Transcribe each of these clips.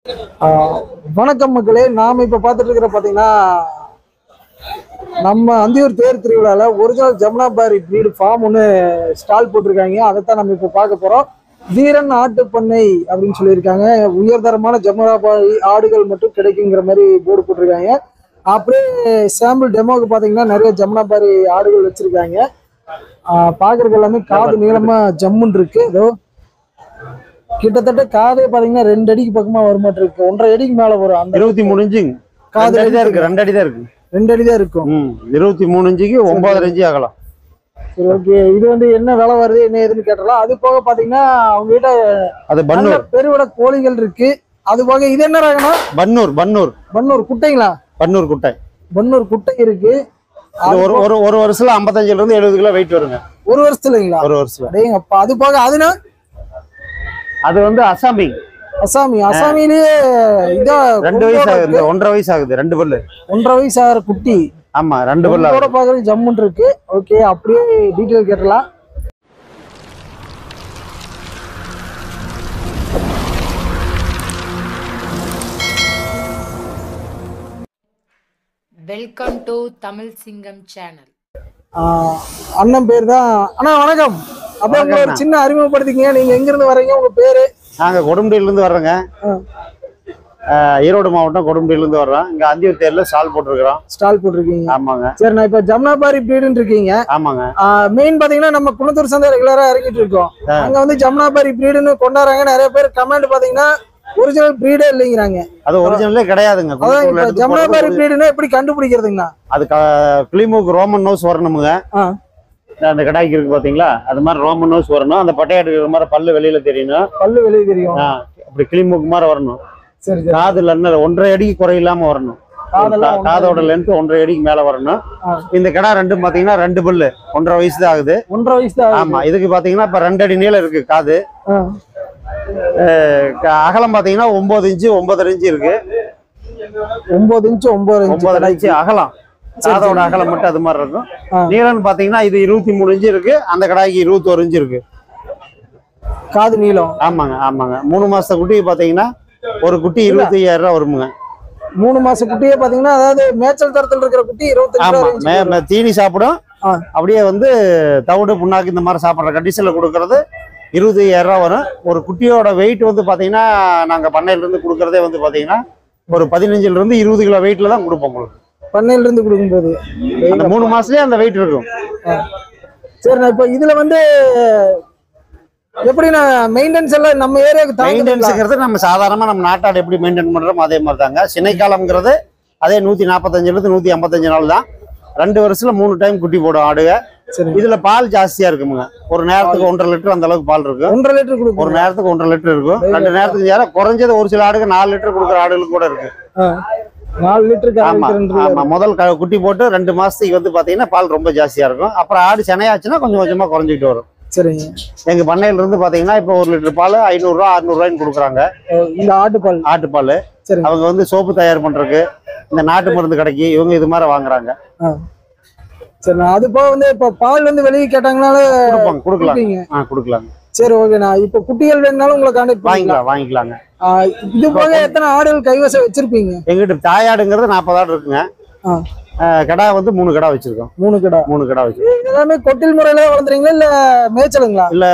வணக்கம் மக்களே. நாம இப்ப பார்த்துட்டு இருக்கிற பாத்தீங்கன்னா நம்ம அந்தியூர் தேர் திருவிழால ஒரிஜினல் ஜமுனாபாரி பிரீடு ஃபார்ம் ஒன்று ஸ்டால் போட்டிருக்காங்க. அதைத்தான் நம்ம இப்போ பார்க்க போறோம். வீரன் ஆட்டு பண்ணை அப்படின்னு சொல்லியிருக்காங்க. உயர்தரமான ஜமுனாபாரி ஆடுகள் மட்டும் கிடைக்குங்கிற மாதிரி போர்டு போட்டிருக்காங்க. அப்படியே சாம்பிள் டெமோக்கு பார்த்தீங்கன்னா நிறைய ஜமுனாபாரி ஆடுகள் வச்சிருக்காங்க. பார்க்கறதுக்கு எல்லாமே காது நீளமா ஜம்முன்னு இருக்கு. ஏதோ கிட்டத்தட்ட காதே பாத்தீங்கன்னா 2 அடிக்கு பக்கமா வருமாட்டு இருக்கு. 1.5 அடிக்கு மேல வரும். அந்த 23 இன்ச்சு காது தான் இருக்கு. 2 அடி தான் இருக்கு. 2 அடி தான் இருக்கும். 23 இன்ச்சுக்கு 9.5 இன்ச்சு ஆகலாம். சரி, ஓகே. இது வந்து என்ன விலை வருது என்ன ஏதுன்னு கேட்டலாம். அது போக பாத்தீங்கன்னா அவங்க கிட்ட அது பன்னூர் பெருவிட கோழிகள் இருக்கு. அது போக இது என்ன ராகனா? பன்னூர் குட்டைங்களா? பன்னூர் குட்டை. பன்னூர் குட்டை இருக்கு. ஒரு வருஷத்துல 55 இருந்து 70 கிலோ வெயிட் வருங்க. ஒரு வருஷத்துலங்களா? ஒரு வருஷத்துல. அடேங்கப்பா. அது போக அதுனா அது வந்து அசாமி. அசாமிலேயே இதா 2 வயசு ஆகுது. 1.5 வயசு ஆகுது. 2 பல்லு. 1.5 வயசு ஆகிற குட்டி. ஆமா, 2 பல்லு. அதோட பாக்குறது ஜம்முன் இருக்கு. ஓகே, அப்படியே டீடைல் கேட்டலாம். வெல்கம் டு தமிழ் சிங்கம் சேனல். அண்ணன் பேர் தான். அண்ணா வணக்கம். அப்படியே உங்களை ஒரு சின்ன அறிமுகப்படுத்திக்கங்க. நீங்க எங்க இருந்து வர்றீங்க? உங்க பேரு? நாங்க கொடுமுடியில இருந்து வர்றோங்க. ஈரோடு மாவட்டம் கொடுமுடியில இருந்து வர்றோம். இங்க அந்தியூர் தேர்ல ஸ்டால் போட்டிருக்கிறோம். ஸ்டால் போட்டிருக்கீங்க? ஆமாங்க. சரி, நான் இப்ப ஜமுனாபாரி பிரீடுன்னு இருக்கீங்க. ஆமாங்க. மெயின் பாத்தீங்கன்னா நம்ம குணத்தூர் சந்தை ரெகுலரா இறங்கிட்டு இருக்கோம். அங்க வந்து ஜமுனாபாரி பிரீடுன்னு கொண்டாடுறாங்க. நிறைய பேர் கமெண்ட் பாத்தீங்கன்னா ஒரிஜினல் பிரீடே இல்லைங்கிறாங்க. அது ஒரிஜினலே கிடையாதுங்க. ஜமுனாபாரி பிரீடுன்னா எப்படி கண்டுபிடிக்கிறதுங்கண்ணா? அது கிளிமூக்கு ரோமன் நோஸ் வரணுமுங்க. அந்த கடாய்க்கு இருக்கு பாத்தீங்களா, அது மாதிரி ரோமன் நோஸ் வரணும். அந்த பட்டையாட்டு இருக்கிற மாதிரி பல்லு வெளியில தெரியணும். பல்லு வெளியே தெரியும். அப்படி கிளிமூக்கு மாதிரி வரணும். சரி. காதுல 1.5 அடிக்கு குறையில்லாம வரணும். காதோட லென்த் 1.5 அடிக்கு மேல வரணும். இந்த கடா ரெண்டும் பாத்தீங்கன்னா 2 பல்லு. 1.5 வயசு தான் ஆகுது. 1.5 வயசு தான். ஆமா. இதுக்கு பாத்தீங்கன்னா இப்ப 2 அடி நீளம் இருக்கு காது. அகலம் பாத்தீங்கன்னா 9 இன்ச்சு 9.5 இன்ச்சு இருக்கு. 9 இன்ச்சு 9.5 இன்ச்சு அகலம். காதோட அகலம் மட்டும் அது மாதிரி இருக்கும். நீளம்னு பாத்தீங்கன்னா இது 23 இன்ச்சு இருக்கு. அந்த கடாய்க்கு 21 இன்ச்சு இருக்கு காது நீளம். ஆமாங்க. ஆமாங்க. 3 மாச குட்டி பாத்தீங்கன்னா ஒரு குட்டி 25,000 ரூபாய் வருமுங்க. 3 மாச குட்டியே பாத்தீங்கன்னா, அதாவது மேய்ச்சல் தரத்தில் இருக்கிற குட்டி 25,000. தீனி சாப்பிடும். அப்படியே வந்து தவிடு புண்ணாக்கு இந்த மாதிரி சாப்பிட்ற கண்டிஷன்ல கொடுக்கறது 25,000 ரூபாய் வரும். ஒரு குட்டியோட வெயிட் வந்து பாத்தீங்கன்னா நாங்க பண்ணையில இருந்து கொடுக்கறதே வந்து பாத்தீங்கன்னா ஒரு 15 இருந்து 20 கிலோ வெயிட்ல தான் கொடுப்போம் உங்களுக்கு. பண்ணையில இருந்து கொடுக்கும்போது அந்த 3 மாசத்துலயே அந்த வெயிட் இருக்கும். சரி, நான் இப்ப இதுல வந்து எப்படி நான் மெயின்டெனன்ஸ் எல்லாம் நம்ம ஏரியாவுக்கு மெயின்டெனன்ஸ்ங்கிறது நம்ம சாதாரணமா நம்ம நாட்டாடு எப்படி மெயின்டைன் பண்றோமோ அதே மாதிரி தாங்க. சினைக்காலம்ங்கிறது அதே 145 இருந்து 155 நாள் தான். 2 வருஷத்துல 3 டைம் குட்டி போடும் ஆடுக. இதுல பால் ஜாஸ்தியா இருக்குமுங்க. ஒரு நேரத்துக்கு 1.5 லிட்டர் அந்த அளவுக்கு பால் இருக்கும். 1.5 லிட்டர் கொடுக்கும். ஒரு நேரத்துக்கு 1.5 லிட்டர் இருக்கும். 2 நேரத்துக்கு யாரா குறைஞ்சது ஒரு சில ஆடுக்கு 4 லிட்டர் கொடுக்குற ஆடுகள் கூட இருக்கு. 4 லிட்டருக்கு. ஆமா. முதல் குட்டி போட்டு 2 மாசத்துக்கு வந்து பாத்தீங்கன்னா பால் ரொம்ப ஜாஸ்தியா இருக்கும். அப்புறம் ஆடு செனையாச்சுன்னா கொஞ்சம் கொஞ்சமா குறைஞ்சிட்டு வரும். சரிங்க. எங்க பண்ணையில இருந்து பாத்தீங்கன்னா இப்ப 1 லிட்டர் பால் 500 ரூபா 600 ரூபாய்ன்னு கொடுக்குறாங்க. இந்த ஆட்டுப்பால் அவங்க வந்து சோப்பு தயார் பண்றதுக்கு இந்த நாட்டு மருந்து கடைக்கு இவங்க இது மாதிரி வாங்குறாங்க. சரி, அது போக வந்து இப்ப பால் வந்து வெளியே கேட்டாங்கனாலும் கொடுக்கலாம். சரி, ஓகேண்ணா. இப்ப குட்டிகள் வேணுனாலும் உங்களை கான்டாக்ட் வாங்கிக்கலாங்க. இது போக எத்தனை ஆடுகள் கைவசம் வச்சிருப்பீங்க? எங்கிட்ட தாயாடுங்கிறது 40 ஆடு இருக்குங்க. கடா வந்து 3 கடா வச்சிருக்கோம். 3 கடா வச்சிருக்கோம். எல்லாமே கொட்டில் முறையில வளர்ந்துறீங்களா இல்ல மேய்ச்சலுங்களா? இல்ல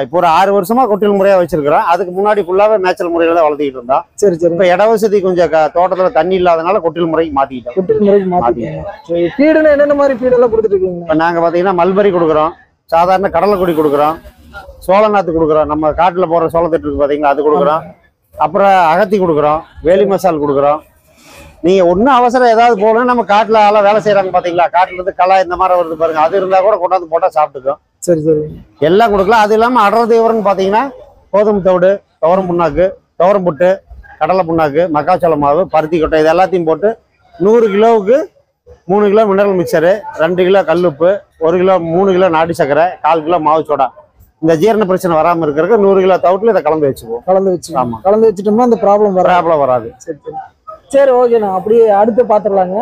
இப்போ ஒரு 6 வருஷமா கொட்டில் முறையா வச்சிருக்கிறோம். அதுக்கு முன்னாடி ஃபுல்லாவே மேய்ச்சல் முறையில தான் வளர்த்திட்டு இருந்தோம். சரி. இப்ப இட வசதி கொஞ்சம் தோட்டத்துல தண்ணி இல்லாதனால கொட்டில் முறைக்கு மாத்திக்கிட்டோம். ஃபீடுனா என்னென்ன மாதிரி ஃபீட் எல்லாம் கொடுத்துட்டு இருக்கீங்க? இப்ப நாங்க பாத்தீங்கன்னா மல்பரி கொடுக்குறோம். சாதாரண கடலை கொடி கொடுக்குறோம். சோளநாத்து கொடுக்குறோம். நம்ம காட்டுல போற சோளத்தட்டு இருக்கு பாத்தீங்களா, அது கொடுக்குறோம். அப்புறம் அகத்தி கொடுக்குறோம். வேலி மசால் கொடுக்குறோம். நீங்க ஒன்னும் அவசரம் ஏதாவது போகணும், நம்ம காட்டுல ஆளா வேலை செய்யறாங்க பாத்தீங்களா, காட்டுல இருந்து களை இந்த மாதிரி வருது பாருங்க, அது இருந்தா கூட கொண்டாந்து போட்டா சாப்பிட்டுக்கும். சரி. எல்லாம் கொடுக்கலாம். அது இல்லாம அடர் தீவரம்னு பாத்தீங்கன்னா கோதுமை தவிடு, துவரம் புண்ணாக்கு, துவரம் புட்டு, கடலை புண்ணாக்கு, மக்காச்சோள மாவு, பருத்தி கொட்டை, இது எல்லாத்தையும் போட்டு 100 கிலோவுக்கு 3 கிலோ மினரல் மிக்சரு, 2 கிலோ கல்லுப்பு, 1 கிலோ 3 கிலோ நாட்டு சக்கரை, 1/4 கிலோ மாவு சோடா, இந்த ஜீரண பிரச்சனை வராம இருக்கிறதுக்கு 100 கிலோ தவிட்டுல இதை கலந்து வச்சுக்குவோம். ஆமா, கலந்து வச்சுட்டோம்னா அந்த ப்ராப்ளம் வராது. சரி, ஓகேண்ணா. அப்படியே அடுத்து பாத்துடலாங்க.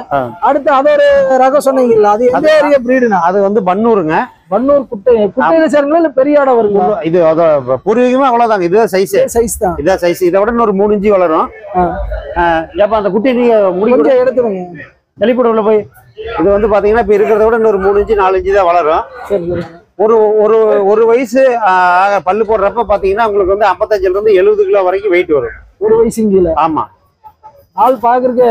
அடுத்து அது ஒரு ரகம் சொன்னீங்கல்ல, அது எந்த ஏரியா பிரீடுனா? அது வந்து பன்னூருங்க. பன்னூர் குட்டையில சேருங்களா இல்ல பெரிய ஆடை வருங்களா? இது அதோட பூர்வீகமே அவ்வளவுதாங்க. இதுதான் சைஸ். சைஸ் தான். இதான் சைஸ். இதை விட இன்னொரு 3 இன்ச்சு வளரும். ஏப்பா அந்த குட்டி நீங்க கொஞ்சம் எடுத்துருங்க வெளிப்படவுல போய். இது வந்து பாத்தீங்கன்னா இப்ப இருக்கிறத விட இன்னொரு 3 இன்ச்சு 4 இன்ச்சு தான் வளரும். சரி சரி. ஒரு வயசு பல்லு போடுறப்ப பாத்தீங்கன்னா உங்களுக்கு வந்து 55ல இருந்து 70 கிலோ வரைக்கும் வெயிட் வரும். ஒரு வயசு கீழே. ஆமா. ஆள் பாக்குறதுக்கு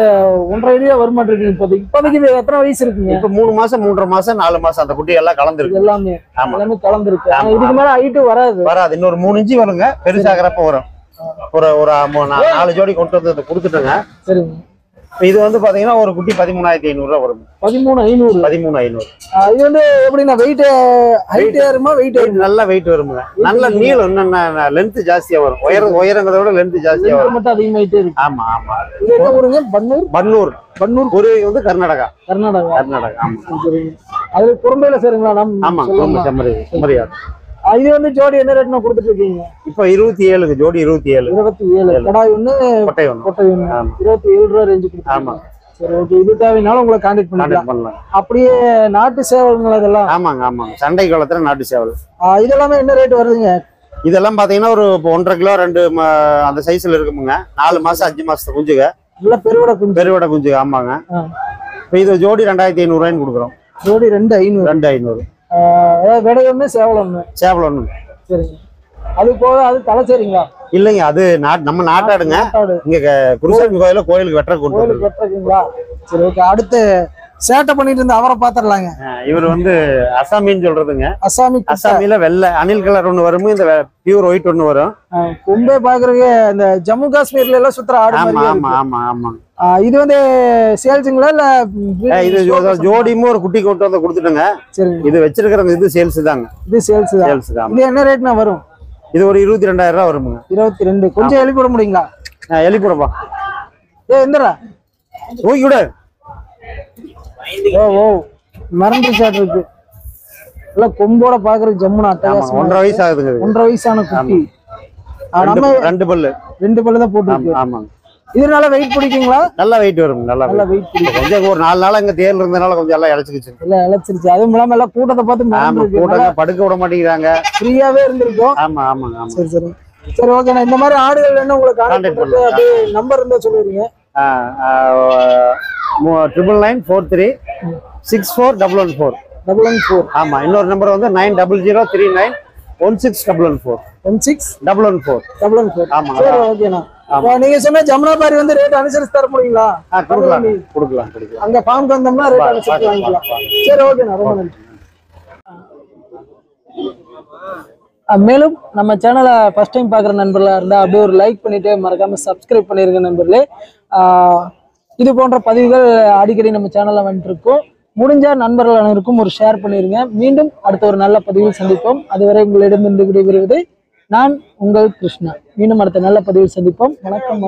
1.5 அடியா வருமாட்டிருக்கு. இப்போதைக்கு எத்தனை வயசு இருக்குங்க? இப்ப 3 மாசம் 3.5 மாசம் 4 மாசம் அந்த குட்டி எல்லாம் கலந்துருக்கு. எல்லாமே கலந்துருக்கு. இதுக்கு மேல ஹைட்டு வராது. இன்னொரு 3 இன்ச்சு வருங்க. பெருசாகிறப்ப வரும். ஒரு 4 ஜோடி கொண்டு வந்து கொடுத்துட்டோங்க. சரிங்க. இது வந்து பாத்தீங்கன்னா ஒரு குட்டி 13,500 ரூபாய் வரும். 13,500. இது வந்து எப்படின்னா ஹைட் ஏறுமா? வெயிட் நல்லா வெயிட் வருங்க. நல்ல நீளம் இன்னும் லென்த் ஜாஸ்தியா வரும். உயரங்கிறத விட லென்த் ஜாஸ்தியா வரும். மட்டும் அதிகமாயிட்டே இருக்கு. ஆமா ஆமா. இது என்ன ஊருங்க? பன்னூர். ஒரு வந்து கர்நாடகா. ஆமா. அது குறும்பையில சேருங்களா? ஆமா செம்மறியாடு. இது வந்து ஜோடி என்ன ரேட்னா கொடுத்துட்டு இருக்கீங்க? இப்ப 27 ஜோடி. 27 கடாய் ஒண்ணு கொட்டை ஒண்ணு 27 ரூபா ரேஞ்சு கொடுத்து. ஆமா. சரி ஓகே. இது தேவைனாலும் உங்களை கான்டாக்ட் பண்ணலாம். அப்படியே நாட்டு சேவல்கள் இதெல்லாம்? ஆமாங்க. சண்டை காலத்துல நாட்டு சேவல். இதெல்லாமே என்ன ரேட் வருதுங்க? இதெல்லாம் பாத்தீங்கன்னா ஒரு 1.5 கிலோ 2 அந்த சைஸ்ல இருக்குமுங்க. 4 மாசம் 5 மாசத்து குஞ்சுங்க. இல்ல பெருவிட குஞ்சு. ஆமாங்க. இப்ப இது ஜோடி 2,500 ரூபாய்ன்னு கொடுக்குறோம். ஜோடி 2,500. விடை ஒண்ணு சேவல் ஒண்ணு. சரிங்க. அது போக அது தலைச்சேரிங்களா? இல்லைங்க, அது நம்ம நாட்டாடுங்க. இங்க குருசாமி கோயிலுக்கு வெட்டுற வெட்டுறீங்களா? சரி ஓகே. அடுத்து சேட்டை பண்ணிட்டு இருந்த அவரை பாத்துடலாங்க. இவர் வந்து அசாமின்னு சொல்றதுங்க. அசாமில வெள்ளை அணில் கலர் ஒண்ணு வரும். இந்த பியூர் ஒயிட் ஒண்ணு வரும். கொம்பே பாக்குறதுக்கு இந்த ஜம்மு காஷ்மீர்ல எல்லாம் சுத்துற ஆடு. ஆமா. இது வந்து சேல்ஸுங்களா இல்ல? இது ஜோடியும் ஒரு குட்டி கொண்டு வந்து கொடுத்துட்டுங்க. சரி. இது வச்சிருக்கிற இது சேல்ஸ் தாங்க. இது சேல்ஸ் தான். இது என்ன ரேட்னா வரும்? இது ஒரு 22,000 ரூபாய் வருமுங்க. 22. கொஞ்சம் எழுப்பி விட முடியுங்களா? எழுப்பி விடப்பா. எந்தரா ஓய் விட. ஓ மறந்து சாட் இருக்கு. எல்லாம் கொம்போட பாக்குறதுக்கு ஜம்முனா அட்டகாசம். 1.5 வயசு ஆகுதுங்க. 1.5 வயசான குட்டி. நம்ம 2 பல்லு தான் போட்டுருக்கு. ஆமாங்க. இதனால வெயிட் பிடிக்குங்களா? நல்லா வெயிட் வரும். நல்லா வெயிட் பிடிக்கும். கொஞ்சம் ஒரு 4 நாள் அங்க தேர்ல இருந்தனால கொஞ்சம் எல்லாம் இழைச்சிருச்சு. இழைச்சிருச்சு. அதுவும் இல்லாம எல்லாம் கூட்டத்தை பார்த்து கூட்டத்தை படுக்க விட மாட்டேங்கிறாங்க. ஃப்ரீயாவே இருந்திருக்கும். ஆமா. சரி ஓகே. நான் இந்த மாதிரி ஆடுகள் வேணும் உங்களுக்கு கான்டாக்ட் பண்ணி அப்படியே நம்பர் இருந்தா சொல்லுவீங்க. 9943641114. ஆமா. இன்னொரு நம்பர் வந்து 9003916114. ஆமா. சரி ஓகேண்ணா. நீங்க சொன்ன ஜமுனாபாரி வந்து ரேட் அனுசரிச்சு தர முடியுங்களா? கொடுக்கலாம். அங்க ஃபார்முக்கு வந்தோம்னா ரேட் அனுசரிச்சு வாங்கிக்கலாம். சரி ஓகேண்ணா, ரொம்ப நன்றி. மேலும் நம்ம சேனலை ஃபர்ஸ்ட் டைம் பார்க்குற நண்பர்களாக இருந்தால் அப்படியே ஒரு லைக் பண்ணிட்டு மறக்காம சப்ஸ்கிரைப் பண்ணிருங்க நண்பர்களே. இது போன்ற பதிவுகள் அடிக்கடி நம்ம சேனல்ல வந்துட்டு இருக்கோம். முடிஞ்ச நண்பர்கள் அனைவருக்கும் ஒரு ஷேர் பண்ணிருங்க. மீண்டும் அடுத்த ஒரு நல்ல பதிவில் சந்திப்போம். அதுவரை உங்களிடமிருந்து விடைபெறுவது நான் உங்கள் கிருஷ்ணா. மீண்டும் அடுத்த நல்ல பதிவில் சந்திப்போம். வணக்கம்.